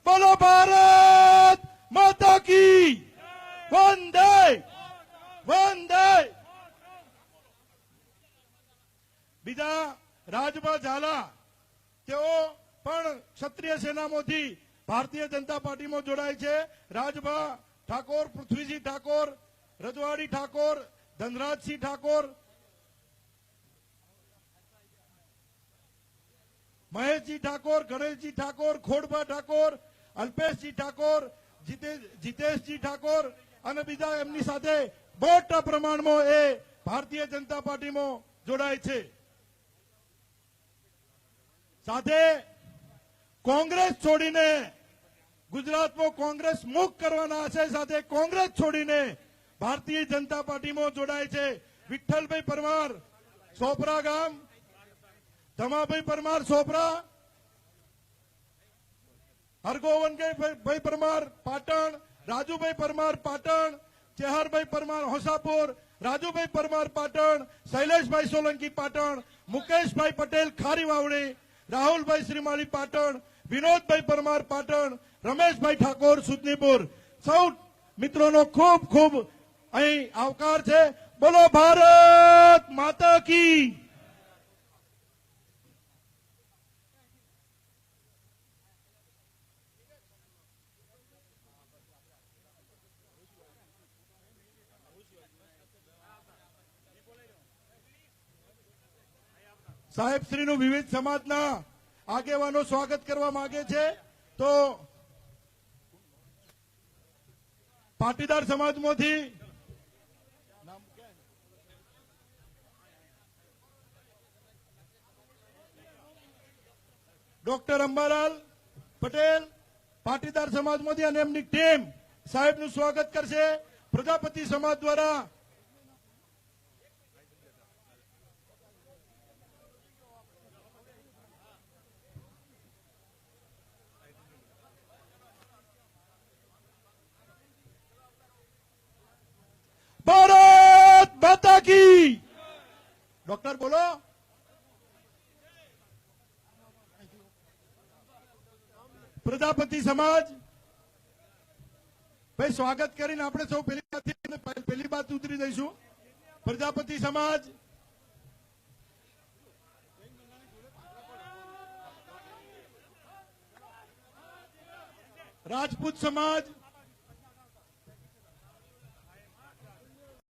બોલો ભારત માતા કી વંદે વંદે। બીજા રાજભા ઝાલા તેઓ પણ ક્ષત્રિય સેનામાંથી ભારતીય જનતા પાર્ટીમાં જોડાય છે। રાજભા ઠાકોર, પૃથ્વીજી ઠાકોર, રજવાડી ઠાકોર, ધનરાજસિંહ ઠાકોર, મહેશજી ઠાકોર, ગણેશજી ઠાકોર, ખોડભા ઠાકોર, અલ્પેશજી ઠાકોર, જીતેશજી ઠાકોર અને બીજા એમની સાથે મોટા પ્રમાણમાં એ ભારતીય જનતા પાર્ટીમાં જોડાય છે। સાથે કોંગ્રેસ છોડીને ગુજરાતમાં કોંગ્રેસ મુક્ત કરવાના આશય સાથે કોંગ્રેસ છોડીને ભારતીય જનતા પાર્ટીમાં જોડાય છે। વિઠ્ઠલભાઈ પરમાર, સોપરા ગામ, ધમાભાઈ પરમાર સોપરા, હરગોવનભાઈ પરમાર પાટણ, રાજુભાઈ પરમાર પાટણ, ચેહરભાઈ પરમાર હોસાપુર, રાજુભાઈ પરમાર પાટણ, શૈલેષભાઈ સોલંકી પાટણ, મુકેશભાઈ પટેલ ખારી વાવડી, રાહુલભાઈ શ્રીમાળી પાટણ, વિનોદભાઈ પરમાર પાટણ, રમેશભાઈ ઠાકોર સુદનીપુર। સૌ મિત્રોનો ખૂબ ખૂબ અહીં આવકાર છે। બોલો ભારત માતા કી। સાહેબશ્રીનું વિવિધ સમાજના આગેવાનો સ્વાગત કરવા માંગે છે। તો પાટીદાર સમાજમાંથી ડોક્ટર અંબાલાલ પટેલ પાટીદાર સમાજમાંથી અને એમની ટીમ સાહેબનું સ્વાગત કરશે। પ્રજાપતિ સમાજ દ્વારા ભારત માતા કી। ડોક્ટર બોલો। પ્રજાપતિ સમાજ ભાઈ સ્વાગત કરીને આપણે સૌ પહેલી બાત ઉતરી જઈશું। પ્રજાપતિ સમાજ, રાજપૂત સમાજ,